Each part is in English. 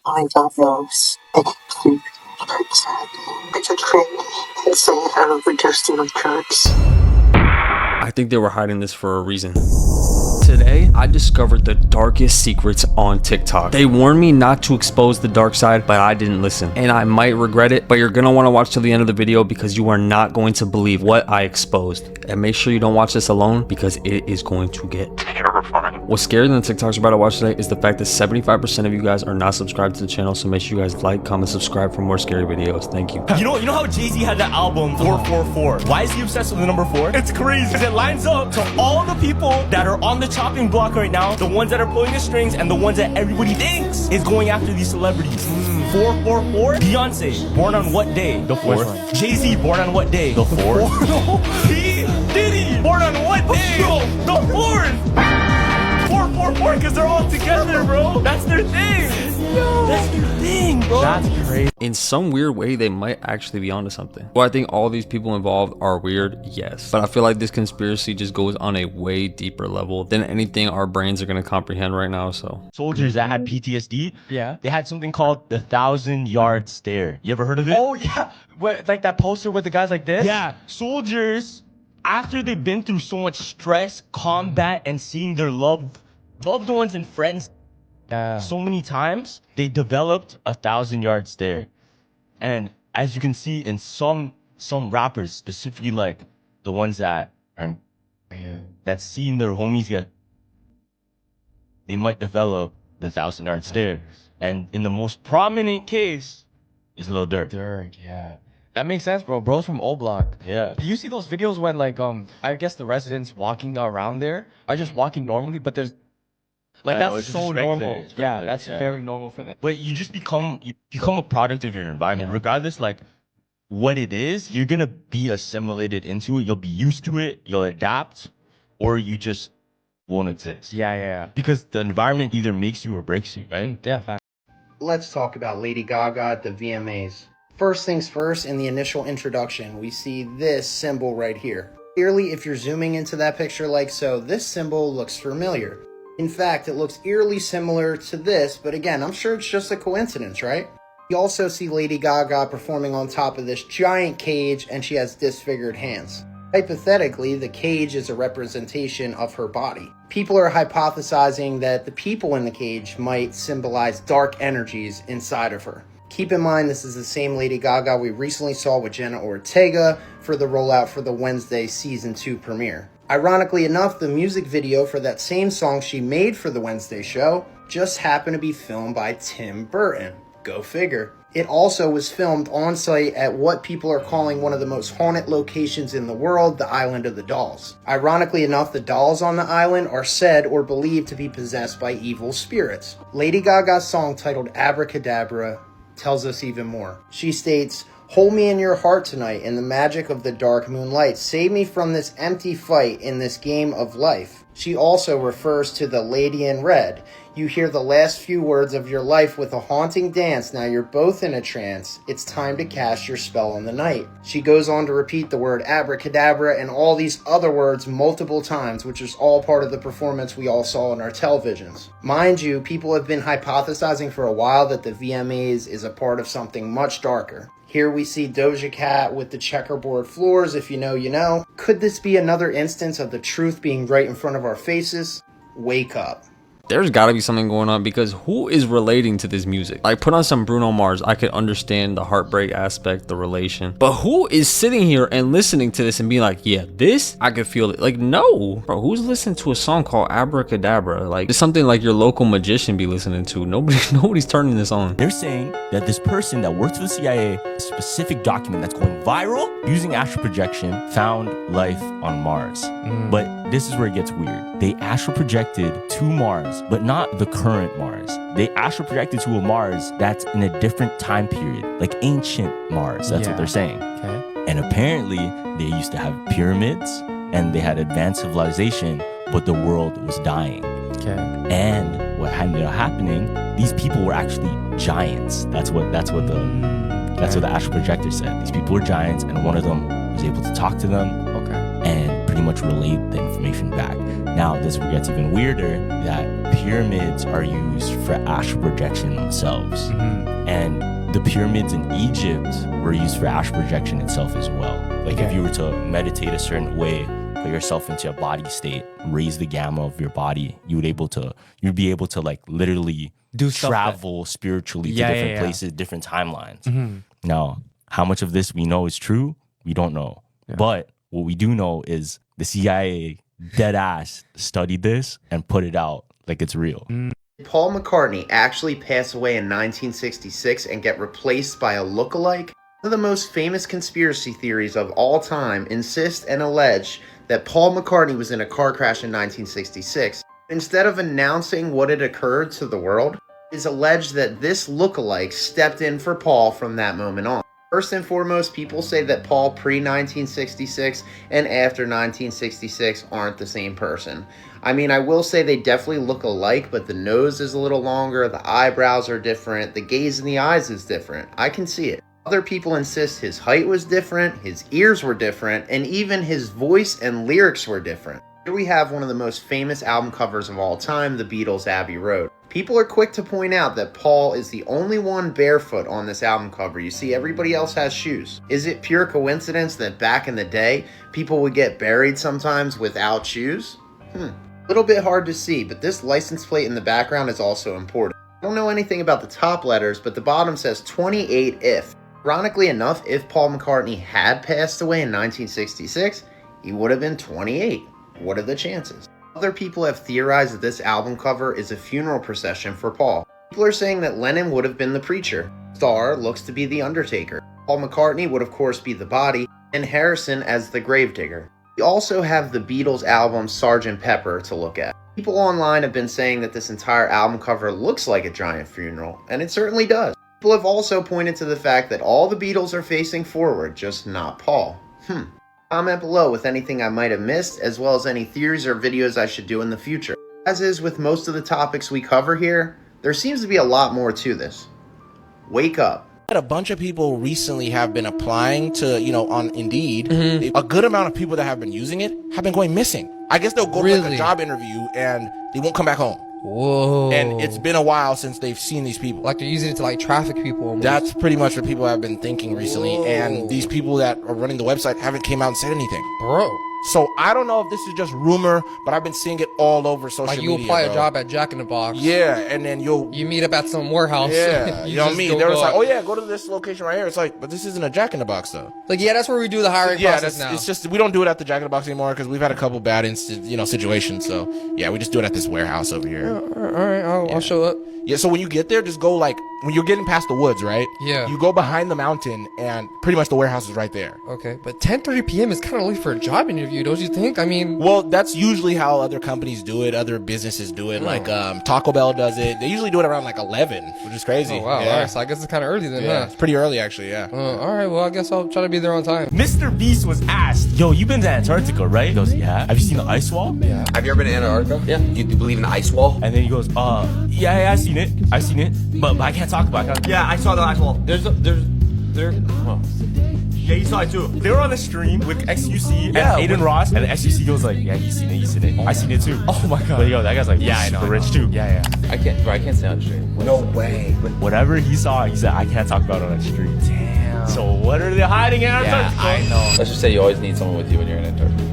Only God knows. And please, it's a trick. It's saying I overdosing on drugs. I think they were hiding this for a reason. Today, I discovered the darkest secrets on TikTok. They warned me not to expose the dark side, but I didn't listen. And I might regret it, but you're gonna wanna watch till the end of the video because you are not going to believe what I exposed. And make sure you don't watch this alone because it is going to get terrifying. What's scarier than the TikToks we're about to watch today is the fact that 75% of you guys are not subscribed to the channel, so make sure you guys like, comment, subscribe for more scary videos. Thank you. You know how Jay-Z had that album 444? Why is he obsessed with the number 4? It's crazy because it lines up to all the people that are on the chopping block right now, the ones that are pulling the strings and the ones that everybody thinks is going after these celebrities. 444. Beyonce, born on what day? The 4th. Jay-Z, born on what day? The 4th. P. Diddy, born on what day? The 4th. 444 because they're all together, bro. That's their thing. That's their thing, bro. That's crazy. In some weird way, they might actually be onto something. Well, I think all these people involved are weird, yes. But I feel like this conspiracy just goes on a way deeper level than anything our brains are gonna comprehend right now, so. Soldiers that had PTSD, Yeah. they had something called the 1,000-yard stare. You ever heard of it? Oh yeah. What, like that poster with the guys like this? Yeah, soldiers, after they've been through so much stress, combat, and seeing their loved ones and friends so many times, they developed a 1,000-yard stare. And as you can see in some rappers, specifically like the ones that are that's seeing their homies get, they might develop the 1,000-yard stare. And in the most prominent case is Lil Durk. Dirk, yeah. That makes sense, bro. Bro's from O Block. Yeah. Do you see those videos when like I guess the residents walking around there are just walking normally, but there's like I know, that's it's so just normal. regular. It's Yeah, regular, that's yeah. very normal for them. But you just become a product of your environment, regardless like what it is. You're gonna be assimilated into it. You'll be used to it. You'll adapt, or you just won't exist. Yeah. Because the environment either makes you or breaks you, right? Yeah, fact. Let's talk about Lady Gaga at the VMAs. First things first, in the initial introduction, we see this symbol right here. Clearly, if you're zooming into that picture like so, this symbol looks familiar. In fact, it looks eerily similar to this, but again, I'm sure it's just a coincidence, right? You also see Lady Gaga performing on top of this giant cage, and she has disfigured hands. Hypothetically, the cage is a representation of her body. People are hypothesizing that the people in the cage might symbolize dark energies inside of her. Keep in mind, this is the same Lady Gaga we recently saw with Jenna Ortega for the rollout for the Wednesday Season 2 premiere. Ironically enough, the music video for that same song she made for the Wednesday show just happened to be filmed by Tim Burton. Go figure. It also was filmed on site at what people are calling one of the most haunted locations in the world, the Island of the Dolls. Ironically enough, the dolls on the island are said or believed to be possessed by evil spirits. Lady Gaga's song titled Abracadabra tells us even more. She states, "Hold me in your heart tonight in the magic of the dark moonlight. Save me from this empty fight in this game of life." She also refers to the lady in red. You hear the last few words of your life with a haunting dance. Now you're both in a trance. It's time to cast your spell on the night. She goes on to repeat the word abracadabra and all these other words multiple times, which is all part of the performance we all saw on our televisions. Mind you, people have been hypothesizing for a while that the VMAs is a part of something much darker. Here we see Doja Cat with the checkerboard floors. If you know, you know. Could this be another instance of the truth being right in front of our faces? Wake up. There's gotta be something going on because who is relating to this music? Like, put on some Bruno Mars, I could understand the heartbreak aspect, the relation. But who is sitting here and listening to this and being like, yeah, this, I could feel it. Like, no. Bro, who's listening to a song called Abracadabra? Like, it's something like your local magician be listening to. Nobody's turning this on. They're saying that this person that worked for the CIA, a specific document that's going viral using astral projection, found life on Mars. But this is where it gets weird. They astral projected to Mars, but not the current Mars. They astral projected to a Mars that's in a different time period, like ancient Mars. That's what they're saying. Okay. And apparently, they used to have pyramids and they had advanced civilization, but the world was dying. Okay. And what ended up happening, these people were actually giants. That's what the astral projector said. These people were giants, and one of them was able to talk to them Okay. and pretty pretty much relay the information back. Now, this gets even weirder, that pyramids are used for astral projection themselves. And the pyramids in Egypt were used for astral projection itself as well. Like if you were to meditate a certain way, put yourself into a body state, raise the gamma of your body, you'd be able to like literally travel spiritually to different places, different timelines. Now, how much of this we know is true, we don't know. But what we do know is the CIA dead ass studied this and put it out like it's real. Paul McCartney actually pass away in 1966 and get replaced by a lookalike? One of the most famous conspiracy theories of all time insist and allege that Paul McCartney was in a car crash in 1966. Instead of announcing what had occurred to the world, it is alleged that this lookalike stepped in for Paul from that moment on. First and foremost, people say that Paul pre-1966 and after 1966 aren't the same person. I mean, I will say they definitely look alike, but the nose is a little longer, the eyebrows are different, the gaze in the eyes is different. I can see it. Other people insist his height was different, his ears were different, and even his voice and lyrics were different. Here we have one of the most famous album covers of all time, the Beatles' Abbey Road. People are quick to point out that Paul is the only one barefoot on this album cover. You see, everybody else has shoes. Is it pure coincidence that back in the day, people would get buried sometimes without shoes? A little bit hard to see, but this license plate in the background is also important. I don't know anything about the top letters, but the bottom says 28 if. Ironically enough, if Paul McCartney had passed away in 1966, he would have been 28. What are the chances? Other people have theorized that this album cover is a funeral procession for Paul. People are saying that Lennon would have been the preacher, Starr looks to be the undertaker, Paul McCartney would of course be the body, and Harrison as the gravedigger. We also have the Beatles album Sgt. Pepper to look at. People online have been saying that this entire album cover looks like a giant funeral, and it certainly does. People have also pointed to the fact that all the Beatles are facing forward, just not Paul. Comment below with anything I might have missed, as well as any theories or videos I should do in the future. As is with most of the topics we cover here, there seems to be a lot more to this. Wake up. A bunch of people recently have been applying to, on Indeed. A good amount of people that have been using it have been going missing. I guess they'll go for like a job interview and they won't come back home. Whoa. And it's been a while since they've seen these people. Like they're using it to like traffic people almost. That's pretty much what people have been thinking recently. Whoa. And these people that are running the website haven't came out and said anything. Bro. So I don't know if this is just rumor, but I've been seeing it all over social media. Like you apply a job at Jack in the Box. Yeah, and then you meet up at some warehouse. Yeah, you know what I mean? They're just like, oh yeah, go to this location right here. It's like, but this isn't a Jack in the Box though. Like, yeah, that's where we do the hiring process now. It's just we don't do it at the Jack in the Box anymore because we've had a couple bad situations. So yeah, we just do it at this warehouse over here. All right, I'll show up. Yeah, so when you get there, just go like when you're getting past the woods, right? Yeah. You go behind the mountain, and pretty much the warehouse is right there. Okay, but 10:30 p.m. is kind of late for a job interview, don't you think? I mean, well, that's usually how other companies do it. Other businesses do it. Like Taco Bell does it. They usually do it around like 11, which is crazy. Oh wow, yeah. All right, so I guess it's kind of early then, huh? It's pretty early actually. Yeah. All right, well, I guess I'll try to be there on time. Mr. Beast was asked, yo, you've been to Antarctica, right? He goes, yeah. Have you seen the ice wall? Yeah. Have you ever been to Antarctica? Yeah. You believe in the ice wall? And then he goes, yeah, I seen it. But I can't talk about it. Yeah, I saw the ice wall. Yeah, you saw it too. They were on a stream with XUC and Aiden Ross, and the XUC goes like, yeah, you seen it. I seen it too. Oh my god. But yo, that guy's like, yeah, I know, super rich too. Yeah. I can't say on the stream. No way. Whatever he saw, he said, I can't talk about it on that stream. Damn. So what are they hiding in Antarctica? I know. Let's just say you always need someone with you when you're in Antarctica.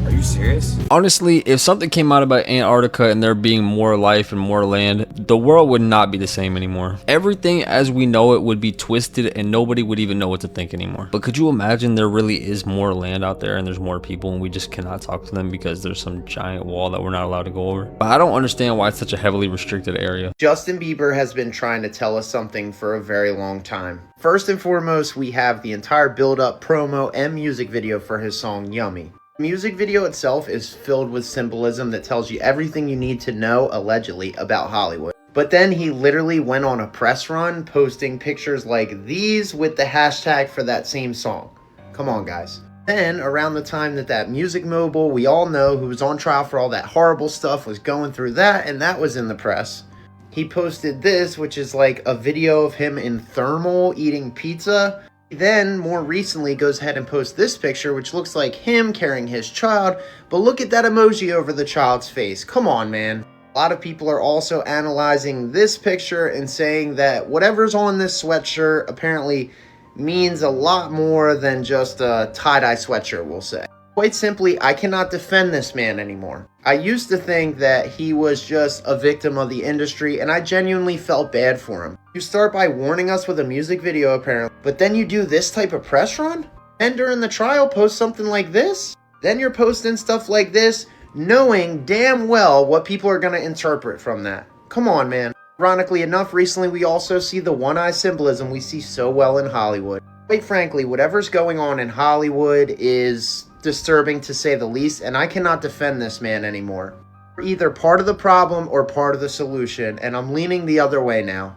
Are you serious? Honestly, if something came out about Antarctica and there being more life and more land, the world would not be the same anymore. Everything as we know it would be twisted and nobody would even know what to think anymore. But could you imagine there really is more land out there and there's more people and we just cannot talk to them because there's some giant wall that we're not allowed to go over? But I don't understand why it's such a heavily restricted area. Justin Bieber has been trying to tell us something for a very long time. First and foremost, we have the entire build-up, promo, and music video for his song Yummy. The music video itself is filled with symbolism that tells you everything you need to know, allegedly, about Hollywood. But then he literally went on a press run, posting pictures like these with the hashtag for that same song. Come on, guys. Then, around the time that music mogul we all know who was on trial for all that horrible stuff was going through that, and that was in the press, he posted this, which is like a video of him in thermal eating pizza. He then, more recently, goes ahead and posts this picture, which looks like him carrying his child, but look at that emoji over the child's face. Come on, man. A lot of people are also analyzing this picture and saying that whatever's on this sweatshirt apparently means a lot more than just a tie-dye sweatshirt, we'll say. Quite simply, I cannot defend this man anymore. I used to think that he was just a victim of the industry, and I genuinely felt bad for him. You start by warning us with a music video apparently, but then you do this type of press run? And during the trial post something like this? Then you're posting stuff like this, knowing damn well what people are going to interpret from that. Come on, man. Ironically enough, recently we also see the one-eye symbolism we see so well in Hollywood. Quite frankly, whatever's going on in Hollywood is disturbing to say the least, and I cannot defend this man anymore. We're either part of the problem or part of the solution, and I'm leaning the other way now.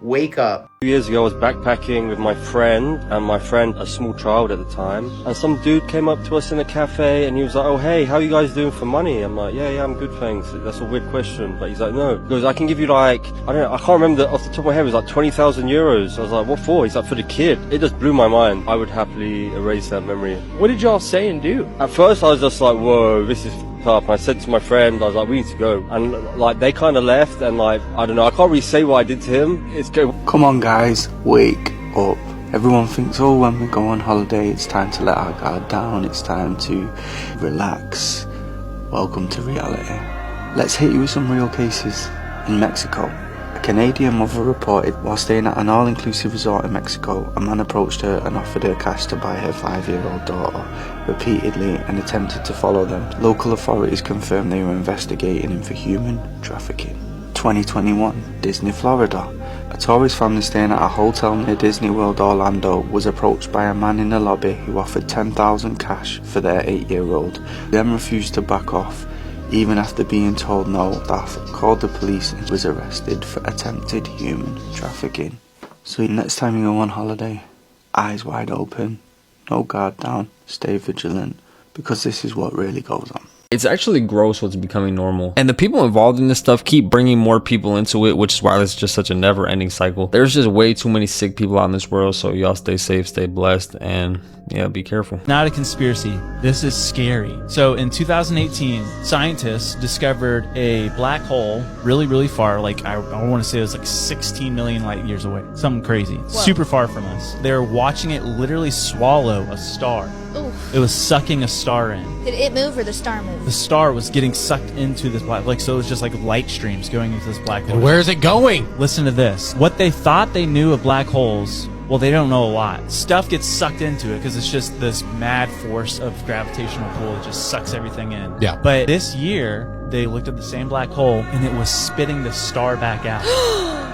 Wake up. 2 years ago, I was backpacking with my friend, a small child at the time, and some dude came up to us in a cafe, and he was like, "Oh, hey, how are you guys doing for money?" I'm like, yeah, I'm good, thanks. That's a weird question, but he's like, no. He goes, I can give you like, I can't remember off the top of my head, it was like 20,000 euros. I was like, what for? He's like, for the kid. It just blew my mind. I would happily erase that memory. What did y'all say and do? At first, I was just like, whoa, this is up. And I said to my friend, I was like, we need to go. And like, they kind of left, and like, I don't know, I can't really say what I did to him. It's go. Come on, guys, wake up. Everyone thinks, oh, when we go on holiday, it's time to let our guard down, it's time to relax. Welcome to reality. Let's hit you with some real cases. In Mexico, a Canadian mother reported while staying at an all-inclusive resort in Mexico, a man approached her and offered her cash to buy her 5-year-old daughter repeatedly and attempted to follow them. Local authorities confirmed they were investigating him for human trafficking. 2021, Disney, Florida. A tourist family staying at a hotel near Disney World Orlando was approached by a man in the lobby who offered $10,000 cash for their 8-year-old, then refused to back off. Even after being told no, staff called the police and was arrested for attempted human trafficking. So next time you go on holiday, eyes wide open, no guard down, stay vigilant, because this is what really goes on. It's actually gross what's becoming normal. And the people involved in this stuff keep bringing more people into it, which is why it's just such a never-ending cycle. There's just way too many sick people out in this world, so y'all stay safe, stay blessed, and yeah, be careful. Not a conspiracy. This is scary. So in 2018, scientists discovered a black hole really, really far. Like, I want to say it was like 16 million light years away. Something crazy. Whoa. Super far from us. They're watching it literally swallow a star. Oof. It was sucking a star in. Did it move or the star move? The star was getting sucked into this black, like, so it was just like light streams going into this black hole. And where is it going? Listen to this. What they thought they knew of black holes, well, they don't know a lot. Stuff gets sucked into it because it's just this mad force of gravitational pull that just sucks everything in. Yeah. But this year, they looked at the same black hole and it was spitting the star back out.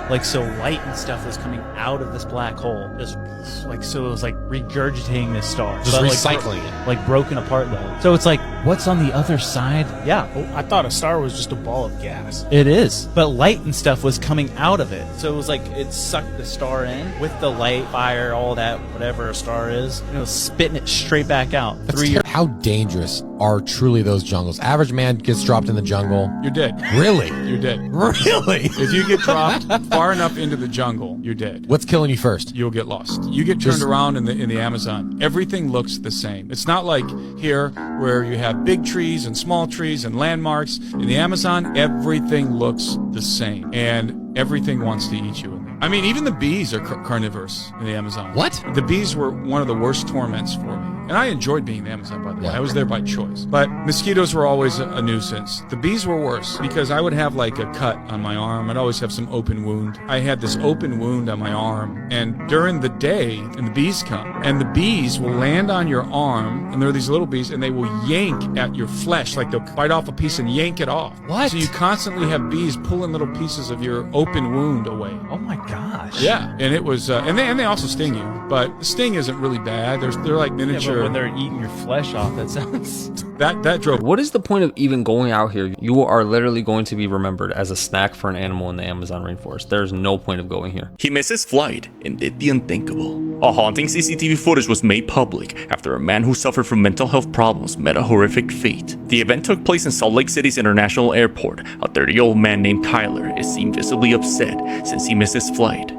Like, so light and stuff was coming out of this black hole. Just like, so it was like regurgitating this star. Just but recycling it. Like broken apart though. So it's like, what's on the other side? Yeah. I thought a star was just a ball of gas. It is. But light and stuff was coming out of it. So it was like, it sucked the star in with the light, fire, all that, whatever a star is. And it was spitting it straight back out. How dangerous are truly those jungles? Average man gets dropped in the jungle. You're dead. Really? You're dead. Really? If you get dropped far enough into the jungle, you're dead. What's killing you first? You'll get lost. You get turned around in the Amazon. Everything looks the same. It's not like here where you have big trees and small trees and landmarks. In the Amazon, everything looks the same. And everything wants to eat you. I mean, even the bees are carnivorous in the Amazon. What? The bees were one of the worst torments for me. And I enjoyed being in the Amazon, by the way. I was there by choice. But mosquitoes were always a nuisance. The bees were worse because I would have like a cut on my arm. I'd always have some open wound. I had this open wound on my arm. And during the day, and the bees come, and the bees will land on your arm, and there are these little bees, and they will yank at your flesh. Like they'll bite off a piece and yank it off. What? So you constantly have bees pulling little pieces of your open wound away. Oh my gosh. Yeah. And it was, and they also sting you. But the sting isn't really bad. They're like miniature. Yeah, but when they're eating your flesh off, that sounds... That drove... What is the point of even going out here? You are literally going to be remembered as a snack for an animal in the Amazon rainforest. There's no point of going here. He missed his flight and did the unthinkable. A haunting CCTV footage was made public after a man who suffered from mental health problems met a horrific fate. The event took place in Salt Lake City's International Airport. A 30-year-old man named Tyler is seen visibly upset since he missed his flight.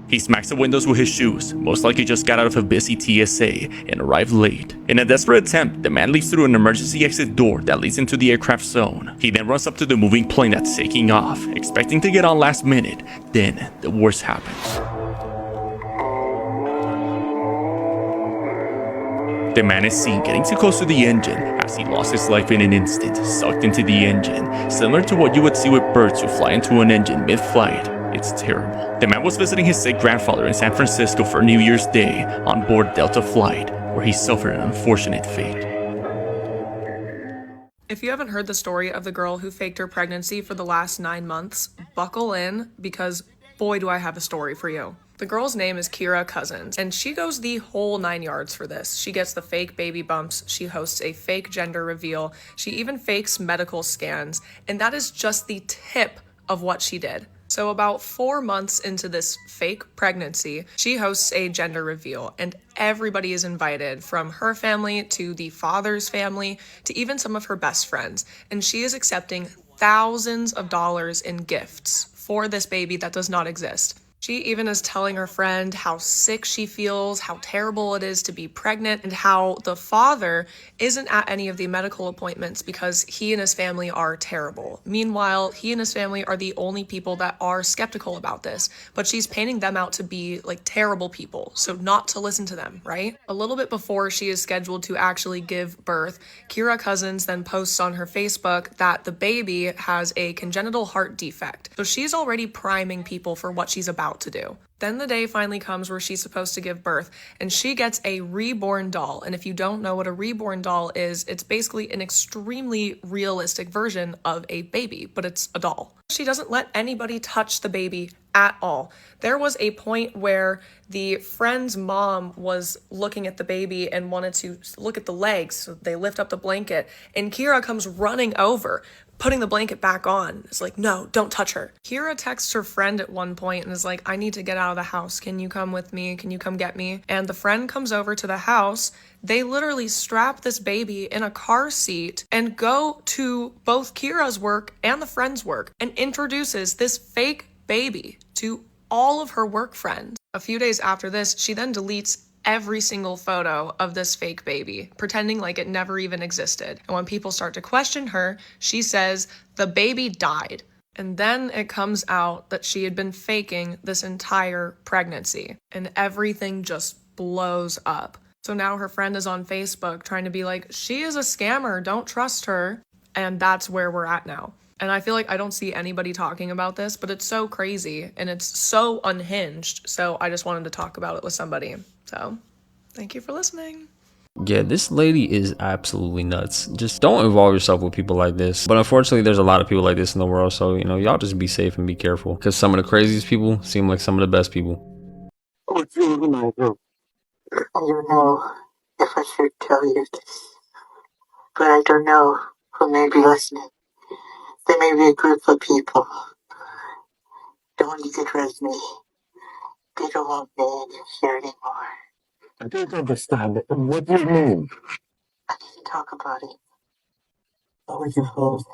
He smacks the windows with his shoes, most likely just got out of a busy TSA and arrived late. In a desperate attempt, the man leaves through an emergency exit door that leads into the aircraft zone. He then runs up to the moving plane that's taking off, expecting to get on last minute. Then, the worst happens. The man is seen getting too close to the engine as he lost his life in an instant, sucked into the engine, similar to what you would see with birds who fly into an engine mid-flight. It's terrible. The man was visiting his sick grandfather in San Francisco for New Year's Day on board Delta flight, where he suffered an unfortunate fate. If you haven't heard the story of the girl who faked her pregnancy for the last 9 months, buckle in because boy do I have a story for you. The girl's name is Kira Cousins, and she goes the whole 9 yards for this. She gets the fake baby bumps, she hosts a fake gender reveal, she even fakes medical scans, and that is just the tip of what she did. So about 4 months into this fake pregnancy, she hosts a gender reveal, and everybody is invited, from her family to the father's family to even some of her best friends, and she is accepting thousands of dollars in gifts for this baby that does not exist. She even is telling her friend how sick she feels, how terrible it is to be pregnant, and how the father isn't at any of the medical appointments because he and his family are terrible. Meanwhile, he and his family are the only people that are skeptical about this, but she's painting them out to be like terrible people, so not to listen to them, right? A little bit before she is scheduled to actually give birth, Kira Cousins then posts on her Facebook that the baby has a congenital heart defect. So she's already priming people for what she's about to do. Then the day finally comes where she's supposed to give birth, and she gets a reborn doll. And if you don't know what a reborn doll is, it's basically an extremely realistic version of a baby, but it's a doll. She doesn't let anybody touch the baby at all. There was a point where the friend's mom was looking at the baby and wanted to look at the legs, so they lift up the blanket, and Kira comes running over, putting the blanket back on. It's like, no, don't touch her. Kira texts her friend at one point and is like, I need to get out of the house. Can you come with me? Can you come get me? And the friend comes over to the house. They literally strap this baby in a car seat and go to both Kira's work and the friend's work and introduces this fake baby to all of her work friends. A few days after this, she then deletes every single photo of this fake baby, pretending like it never even existed. And when people start to question her, she says the baby died. And then it comes out that she had been faking this entire pregnancy, and everything just blows up. So now her friend is on Facebook trying to be like, she is a scammer, don't trust her. And that's where we're at now. And I feel like I don't see anybody talking about this, but it's so crazy and it's so unhinged. So I just wanted to talk about it with somebody. So thank you for listening. Yeah, this lady is absolutely nuts. Just don't involve yourself with people like this. But unfortunately, there's a lot of people like this in the world. So, y'all just be safe and be careful. Because some of the craziest people seem like some of the best people. I don't know if I should tell you this, but I don't know who may be listening. There may be a group of people. Don't you get rid of me. They don't want me here anymore. I don't understand. What do you mean? I can't talk about it. What would you hold?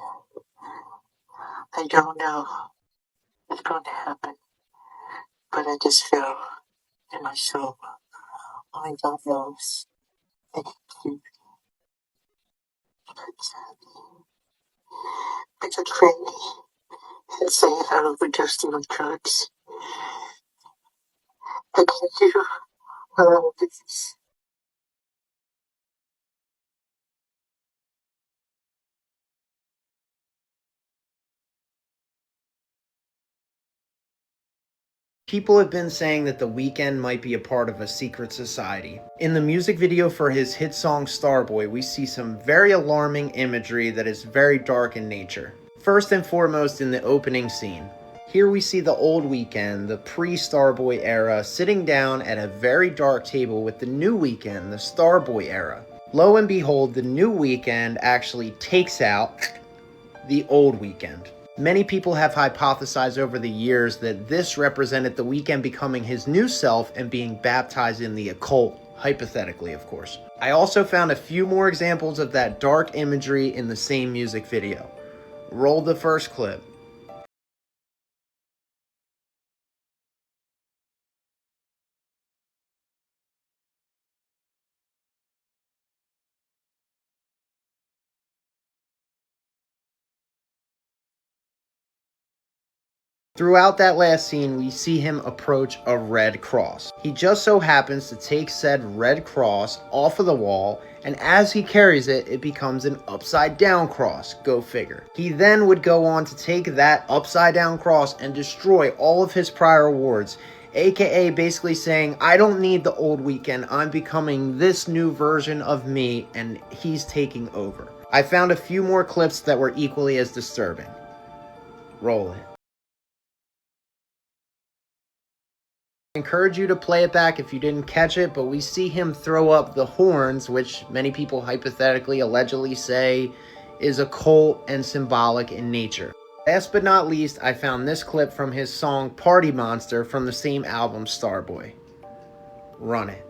I don't know what's going to happen, but I just feel in my soul. Only God knows. I can keep I betrayed me and say I overdosed on drugs. I can't do all of this. People have been saying that The Weeknd might be a part of a secret society. In the music video for his hit song Starboy, we see some very alarming imagery that is very dark in nature. First and foremost in the opening scene. Here we see the old Weeknd, the pre-Starboy era, sitting down at a very dark table with the new Weeknd, the Starboy era. Lo and behold, the new Weeknd actually takes out the old Weeknd. Many people have hypothesized over the years that this represented The Weeknd becoming his new self and being baptized in the occult, hypothetically of course. I also found a few more examples of that dark imagery in the same music video. Roll the first clip. Throughout that last scene, we see him approach a red cross. He just so happens to take said red cross off of the wall, and as he carries it, it becomes an upside down cross. Go figure. He then would go on to take that upside down cross and destroy all of his prior awards, aka basically saying, I don't need the old Weeknd, I'm becoming this new version of me, and he's taking over. I found a few more clips that were equally as disturbing. Roll it. I encourage you to play it back if you didn't catch it, but we see him throw up the horns, which many people hypothetically, allegedly say is occult and symbolic in nature. Last but not least, I found this clip from his song Party Monster from the same album Starboy. Run it.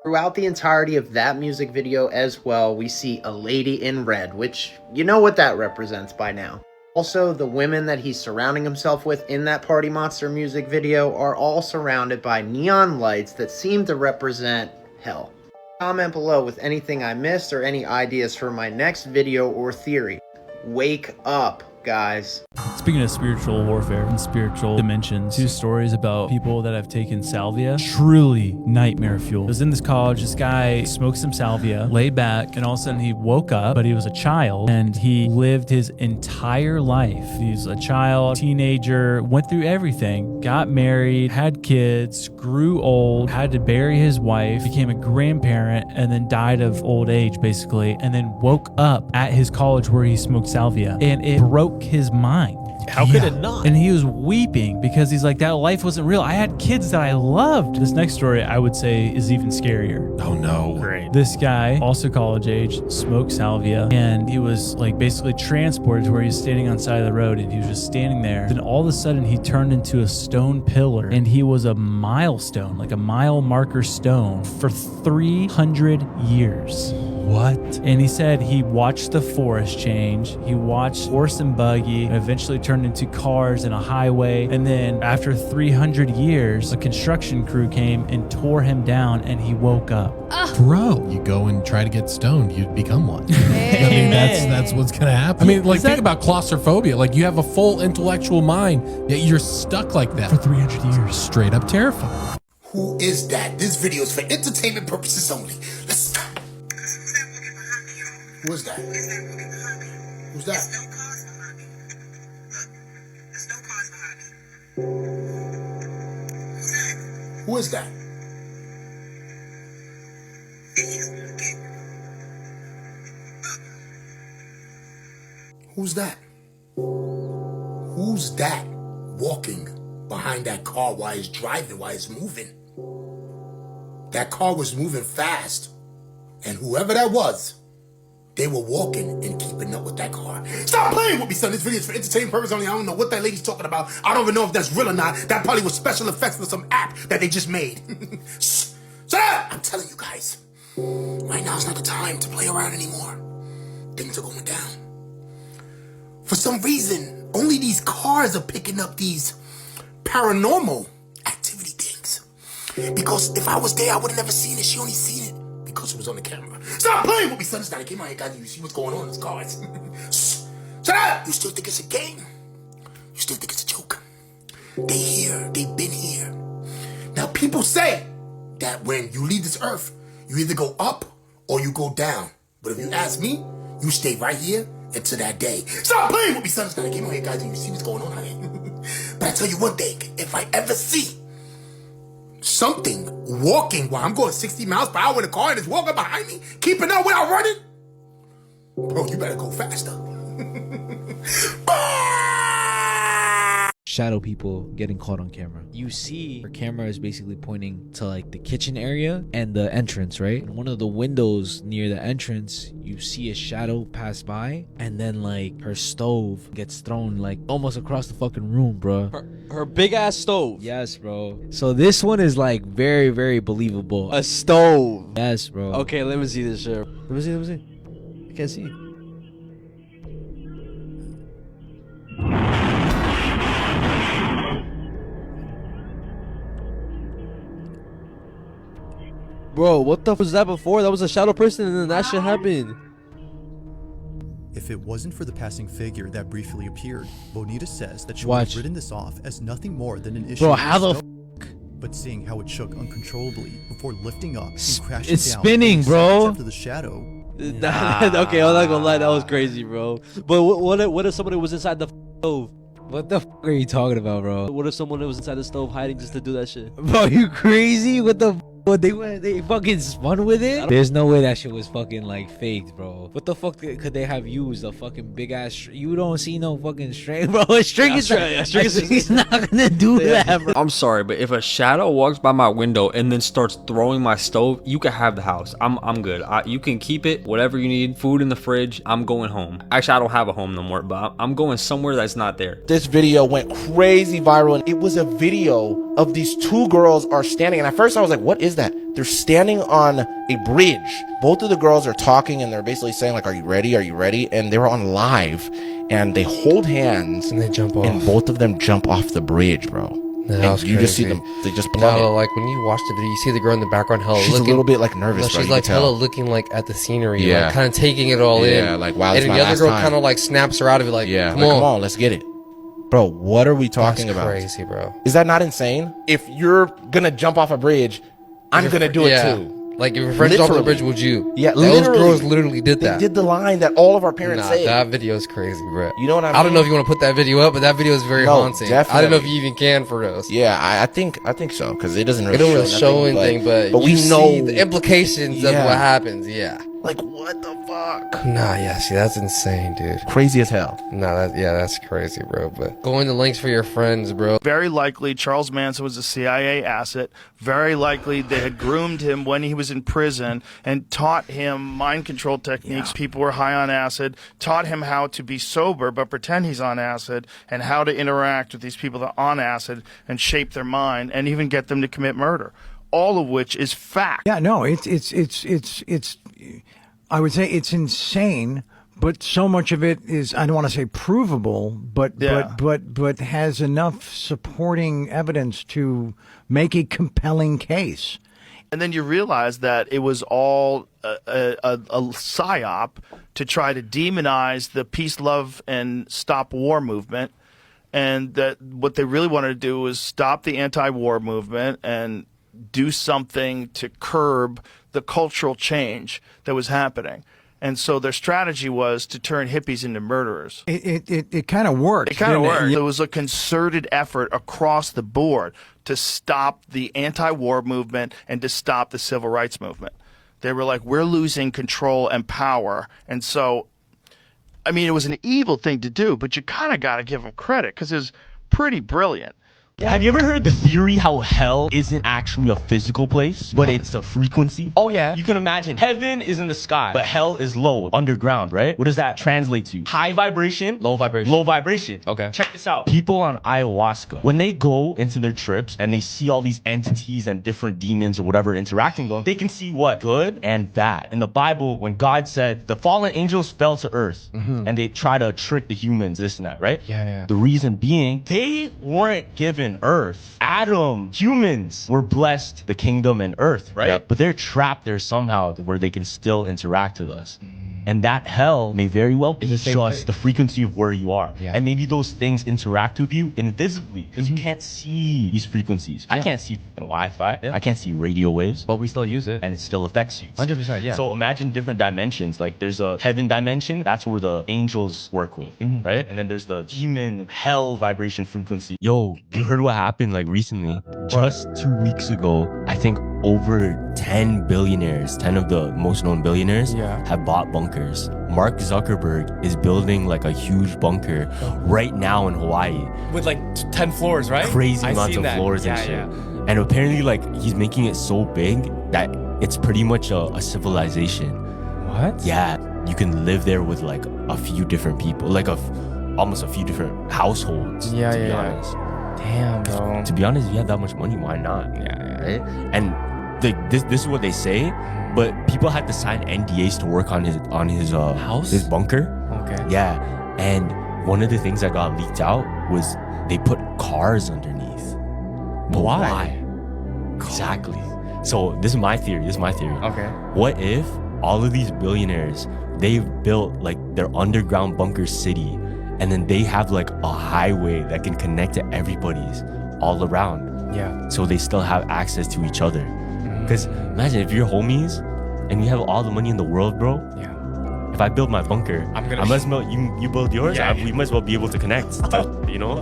Throughout the entirety of that music video as well, we see a lady in red, which you know what that represents by now. Also, the women that he's surrounding himself with in that Party Monster music video are all surrounded by neon lights that seem to represent hell. Comment below with anything I missed or any ideas for my next video or theory. Wake up, guys. Speaking of spiritual warfare and spiritual dimensions, 2 stories about people that have taken salvia. Truly nightmare fuel. I was in this college, this guy smoked some salvia, laid back, and all of a sudden he woke up, but he was a child, and he lived his entire life. He's a child, teenager, went through everything, got married, had kids, grew old, had to bury his wife, became a grandparent, and then died of old age, basically, and then woke up at his college where he smoked salvia, and it broke his mind. How could it not? And he was weeping because he's like, that life wasn't real. I had kids that I loved. This next story, I would say, is even scarier. Oh no. Great. This guy, also college age, smoked salvia, and he was like basically transported to where he was standing on the side of the road, and he was just standing there. Then all of a sudden he turned into a stone pillar, and he was a milestone, like a mile marker stone for 300 years. What? And he said he watched the forest change. He watched horse and buggy, and eventually turned into cars and a highway. And then after 300 years, a construction crew came and tore him down, and he woke up. Bro, you go and try to get stoned, you'd become one. I mean, that's what's gonna happen. I mean, like, think about claustrophobia. Like, you have a full intellectual mind, yet you're stuck like that for 300 years. Straight up terrifying. Who is that? This video is for entertainment purposes only. Let's. Who is that? Who's that? Who is that? Who's that? Who's that walking behind that car while he's driving, while he's moving? That car was moving fast, and whoever that was, they were walking and keeping up with that car. Stop playing with me, son. This video is for entertainment purposes only. I don't know what that lady's talking about. I don't even know if that's real or not. That probably was special effects for some app that they just made. Shut up! I'm telling you guys, right now is not the time to play around anymore. Things are going down. For some reason, only these cars are picking up these paranormal activity things. Because if I was there, I would have never seen it. She only seen it because it was on the camera. Stop playing with me, son. It's not a game. I ain't got you. See what's going on in these cars. Shut up! You still think it's a game? You still think it's a joke? They here. They've been here. Now, people say that when you leave this earth, you either go up or you go down. But if you ask me, you stay right here until that day. Stop playing with me, son. It's not a game. I ain't got you. You see what's going on out here? But I tell you one thing. If I ever see something walking while I'm going 60 miles per hour in a car and it's walking behind me, keeping up without running, bro, you better go faster. Shadow people getting caught on camera. You see her camera is basically pointing to like the kitchen area and the entrance, right? And one of the windows near the entrance, you see a shadow pass by, and then like her stove gets thrown like almost across the fucking room, bro. Her big ass stove. Yes, bro. So this one is like very, very believable. A stove. Yes, bro. Okay, let me see this shit. Let me see. I can't see. Bro, what the f was that before? That was a shadow person and then that shit happened. If it wasn't for the passing figure that briefly appeared, Bonita says that she would Watch. have written this off as nothing more than an issue. Bro, with how the stone. But seeing how it shook uncontrollably before lifting up and crashing It's down spinning, only bro. seconds after the shadow. Okay, I'm not gonna lie, that was crazy, bro. But what if somebody was inside the stove? What the f are you talking about, bro? What if someone was inside the stove hiding just to do that shit? Bro, you crazy? What the f? What they fucking spun with it? There's no way that shit was fucking like faked, bro. What the fuck could they have used? A fucking big ass you don't see no fucking string, bro. A string is not gonna do that, bro. I'm sorry, but if a shadow walks by my window and then starts throwing my stove, you can have the house. I'm good. You can keep it, whatever you need. Food in the fridge. I'm going home. Actually, I don't have a home no more, but I'm going somewhere that's not there. This video went crazy viral, and it was a video of these two girls are standing, and at first I was like, what is that? They're standing on a bridge. Both of the girls are talking, and they're basically saying like, are you ready? Are you ready? And they were on live, and they hold hands and they jump off, and both of them jump off the bridge, bro. And you just see them, they just plummet. No, like when you watch the video, you see the girl in the background hella She's looking, a little bit like nervous, no, bro. she's You like can tell. hella looking like at the scenery, Yeah. like kind of taking it all in. Yeah, like, wow, and this is then my the other last girl time. kind of like snaps her out of it, like, Yeah, come like, on. come on, let's get it. Bro, what are we talking That's about? crazy, bro. Is that not insane? If you're gonna jump off a bridge, I'm gonna do it yeah. too. Like if your friend jumped off the Literally. bridge, would you? Yeah, those literally. girls literally did that. They did the line that all of our parents Nah, say. that video is crazy, bro. You know what I mean? I don't know if you want to put that video up, but that video is very No, haunting. definitely. I don't know if you even can for those. Yeah, I think so because it doesn't really, It don't really show nothing, anything, but we you know see the implications of Yeah. what happens. Yeah. Like what the fuck? Nah, yeah, see, that's insane, dude. Crazy as hell. Nah, that's crazy, bro. But going to links for your friends, bro. Very likely Charles Manson was a CIA asset. Very likely they had groomed him when he was in prison and taught him mind control techniques. People were high on acid, taught him how to be sober but pretend he's on acid, and how to interact with these people that are on acid and shape their mind and even get them to commit murder. All of which is fact. Yeah, no, it's I would say it's insane, but so much of it is, I don't want to say provable, but has enough supporting evidence to make a compelling case. And then you realize that it was all a psyop to try to demonize the peace, love, and stop war movement. And that what they really wanted to do was stop the anti-war movement and do something to curb the cultural change that was happening. And so their strategy was to turn hippies into murderers. It kind of worked. It kind of didn't worked. It was a concerted effort across the board to stop the anti-war movement and to stop the civil rights movement. They were like, we're losing control and power. And so, I mean, it was an evil thing to do, but you kind of got to give them credit because it was pretty brilliant. Have you ever heard the theory how hell isn't actually a physical place, but it's a frequency? Oh yeah. You can imagine heaven is in the sky, but hell is low, underground, right? What does that translate to? High vibration, low vibration. Low vibration. Okay. Check this out. People on ayahuasca, when they go into their trips and they see all these entities and different demons or whatever interacting with them, they can see what? Good and bad. In the Bible, when God said the fallen angels fell to earth and they try to trick the humans, this and that, right? Yeah. The reason being, they weren't given earth. Adam, humans were blessed the kingdom and earth, right? Yep. But they're trapped there somehow where they can still interact with us. And that hell may very well be just the frequency of where you are. Yeah. And maybe those things interact with you invisibly because you can't see these frequencies. I can't see Wi-Fi. I can't see radio waves. But we still use it. And it still affects you. 100%, yeah. So imagine different dimensions. Like there's a heaven dimension. That's where the angels work with, right? And then there's the demon hell vibration frequency. Yo, you heard what happened like recently? Just 2 weeks ago, I think over 10 billionaires, 10 of the most known billionaires have bought bunkers. Mark Zuckerberg is building like a huge bunker right now in Hawaii. With like 10 floors, right? Crazy amounts of floors and shit. And apparently like he's making it so big that it's pretty much a civilization. What? Yeah, you can live there with like a few different people, like almost a few different households, to be honest. Damn, bro. To be honest, if you have that much money, why not? Right? And this is what they say, but people had to sign NDAs to work on his house, his bunker. Okay. Yeah, and one of the things that got leaked out was they put cars underneath. But why? Exactly. So this is my theory. Okay. What if all of these billionaires, they've built like their underground bunker city, and then they have like a highway that can connect to everybody's all around. Yeah. So they still have access to each other. Because imagine if you're homies and you have all the money in the world, bro. Yeah. If I build my bunker, I might as well, you build yours, Yeah. we might as well be able to connect, you know?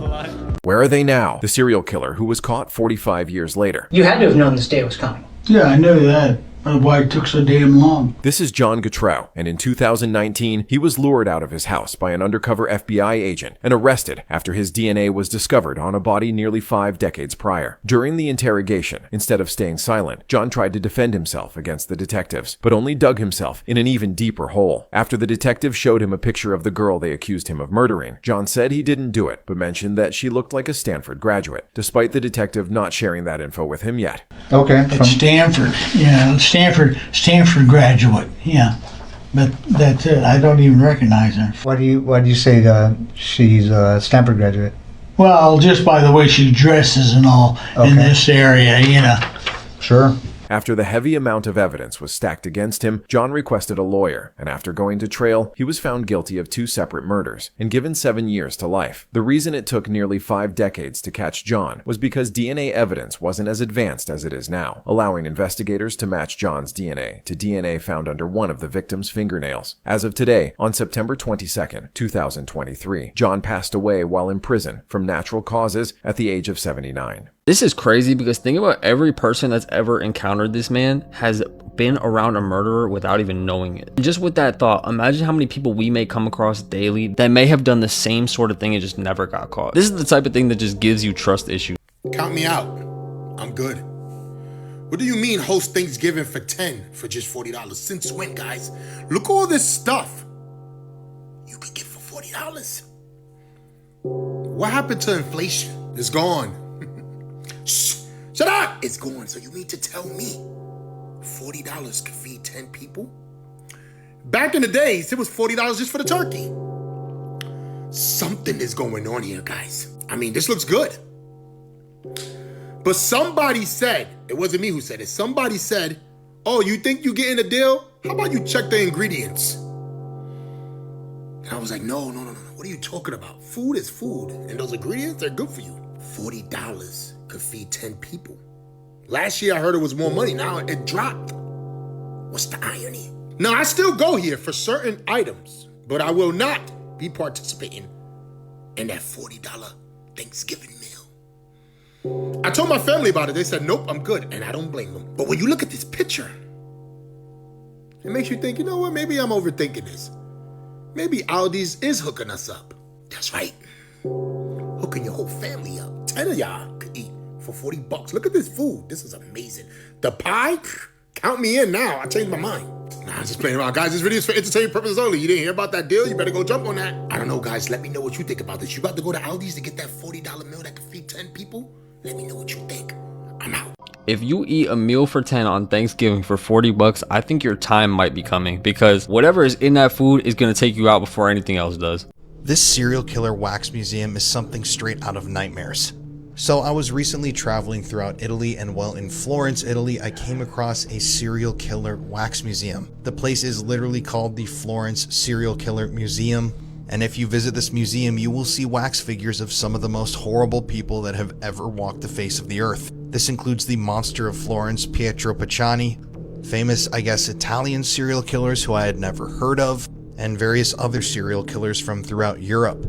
Where are they now? The serial killer who was caught 45 years later. You had to have known this day was coming. Yeah, I knew that. Why it took so damn long. This is John Gautreaux, and in 2019, he was lured out of his house by an undercover FBI agent and arrested after his DNA was discovered on a body nearly 5 decades prior. During the interrogation, instead of staying silent, John tried to defend himself against the detectives, but only dug himself in an even deeper hole. After the detective showed him a picture of the girl they accused him of murdering, John said he didn't do it, but mentioned that she looked like a Stanford graduate, despite the detective not sharing that info with him yet. Okay. At Stanford. Yeah, Stanford graduate. Yeah. But that's it. I don't even recognize her. Why do you say she's a Stanford graduate? Well, just by the way she dresses and all in this area, you know. Sure. After the heavy amount of evidence was stacked against him, John requested a lawyer, and after going to trial, he was found guilty of 2 separate murders and given 7 years to life. The reason it took nearly 5 decades to catch John was because DNA evidence wasn't as advanced as it is now, allowing investigators to match John's DNA to DNA found under one of the victim's fingernails. As of today, on September 22nd, 2023, John passed away while in prison from natural causes at the age of 79. This is crazy because think about every person that's ever encountered this man has been around a murderer without even knowing it. And just with that thought, imagine how many people we may come across daily that may have done the same sort of thing and just never got caught. This is the type of thing that just gives you trust issues. Count me out. I'm good. What do you mean host Thanksgiving for 10 for just $40? Since when, guys? Look at all this stuff you could get for $40. What happened to inflation? It's gone. Shh, shut up! It's gone. So you mean to tell me $40 could feed 10 people? Back in the days, it was $40 just for the turkey. Something is going on here, guys. I mean, this looks good. But somebody said, it wasn't me who said it, somebody said, oh, you think you're getting a deal? How about you check the ingredients? And I was like, no. What are you talking about? Food is food, and those ingredients, they're good for you. $40 could feed 10 people. Last year I heard it was more money, now it dropped. What's the irony? Now I still go here for certain items, but I will not be participating in that $40 Thanksgiving meal. I told my family about it. They said, nope, I'm good, and I don't blame them. But when you look at this picture, it makes you think, you know what, maybe I'm overthinking this. Maybe Aldi's is hooking us up. That's right. Hooking your whole family up. 10 of y'all could eat for $40. Look at this food. This is amazing. The pie, count me in now. I changed my mind. Nah, I'm just playing around. Guys, this video is for entertainment purposes only. You didn't hear about that deal? You better go jump on that. I don't know, guys. Let me know what you think about this. You about to go to Aldi's to get that $40 meal that could feed 10 people? Let me know what you think. I'm out. If you eat a meal for 10 on Thanksgiving for $40, I think your time might be coming because whatever is in that food is going to take you out before anything else does. This serial killer wax museum is something straight out of nightmares. So I was recently traveling throughout Italy, and while in Florence, Italy, I came across a serial killer wax museum. The place is literally called the Florence Serial Killer Museum, and if you visit this museum, you will see wax figures of some of the most horrible people that have ever walked the face of the earth. This includes the monster of Florence, Pietro Pacciani, famous, I guess, Italian serial killers who I had never heard of, and various other serial killers from throughout Europe.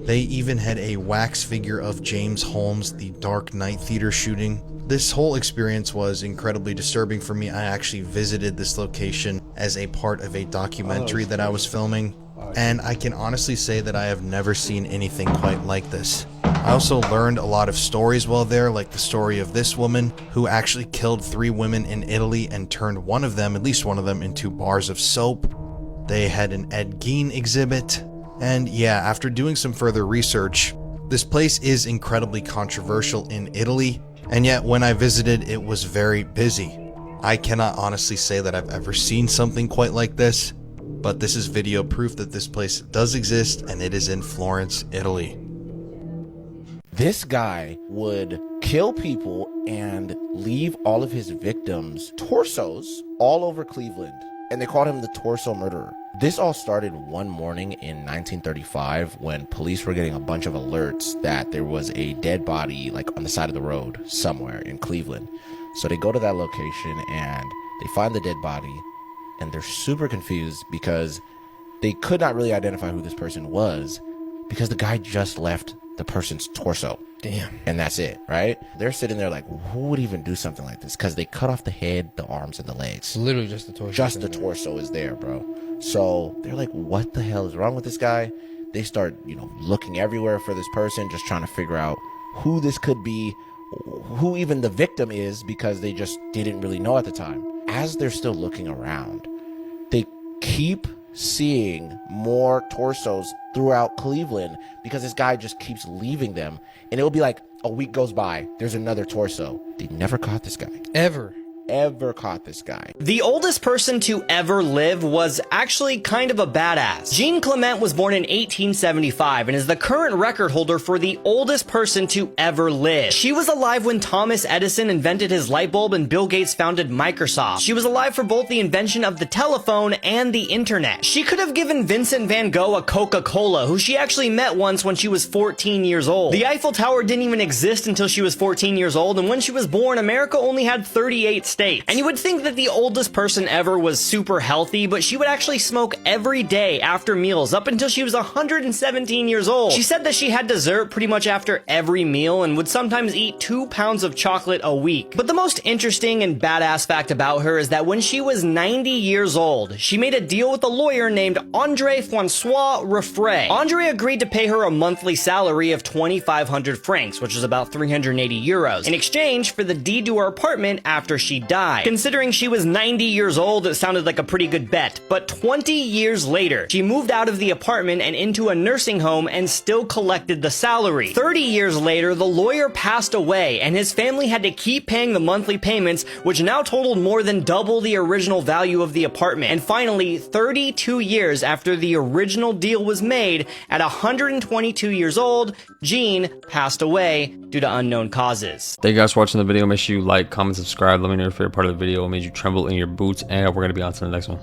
They even had a wax figure of James Holmes, the Dark Knight Theater shooting. This whole experience was incredibly disturbing for me. I actually visited this location as a part of a documentary that I was filming, and I can honestly say that I have never seen anything quite like this. I also learned a lot of stories while there, like the story of this woman who actually killed 3 women in Italy and turned one of them, at least one of them, into bars of soap. They had an Ed Gein exhibit. And yeah, after doing some further research, this place is incredibly controversial in Italy, and yet when I visited, it was very busy. I cannot honestly say that I've ever seen something quite like this, but this is video proof that this place does exist, and it is in Florence, Italy. This guy would kill people and leave all of his victims' torsos all over Cleveland. And they called him the torso murderer. This all started one morning in 1935 when police were getting a bunch of alerts that there was a dead body like on the side of the road somewhere in Cleveland. So they go to that location and they find the dead body, and they're super confused because they could not really identify who this person was because the guy just left the person's torso. Damn. And that's it, right? They're sitting there like, who would even do something like this? Because they cut off the head, the arms, and the legs. Literally just the torso. Just the torso is there, bro. So they're like, what the hell is wrong with this guy? They start, looking everywhere for this person, just trying to figure out who this could be, who even the victim is, because they just didn't really know at the time. As they're still looking around, they keep seeing more torsos throughout Cleveland because this guy just keeps leaving them. And it'll be like a week goes by, there's another torso. They never caught this guy. Ever caught this guy. The oldest person to ever live was actually kind of a badass. Jean Clement was born in 1875 and is the current record holder for the oldest person to ever live. She was alive when Thomas Edison invented his light bulb and Bill Gates founded Microsoft. She was alive for both the invention of the telephone and the internet. She could have given Vincent van Gogh a Coca-Cola, who she actually met once when she was 14 years old. The Eiffel Tower didn't even exist until she was 14 years old, and when she was born, America only had 38 states. And you would think that the oldest person ever was super healthy, but she would actually smoke every day after meals up until she was 117 years old. She said that she had dessert pretty much after every meal and would sometimes eat 2 pounds of chocolate a week. But the most interesting and badass fact about her is that when she was 90 years old, she made a deal with a lawyer named André Francois Raffray. André agreed to pay her a monthly salary of 2,500 francs, which is about 380 euros, in exchange for the deed to her apartment after she died. Considering she was 90 years old, it sounded like a pretty good bet. But 20 years later, she moved out of the apartment and into a nursing home and still collected the salary. 30 years later, the lawyer passed away and his family had to keep paying the monthly payments, which now totaled more than double the original value of the apartment. And finally, 32 years after the original deal was made, at 122 years old, Jean passed away due to unknown causes. Thank you guys for watching the video. Make sure you like, comment, subscribe. Let me know your favorite part of the video. What made you tremble in your boots. And we're going to be on to the next one.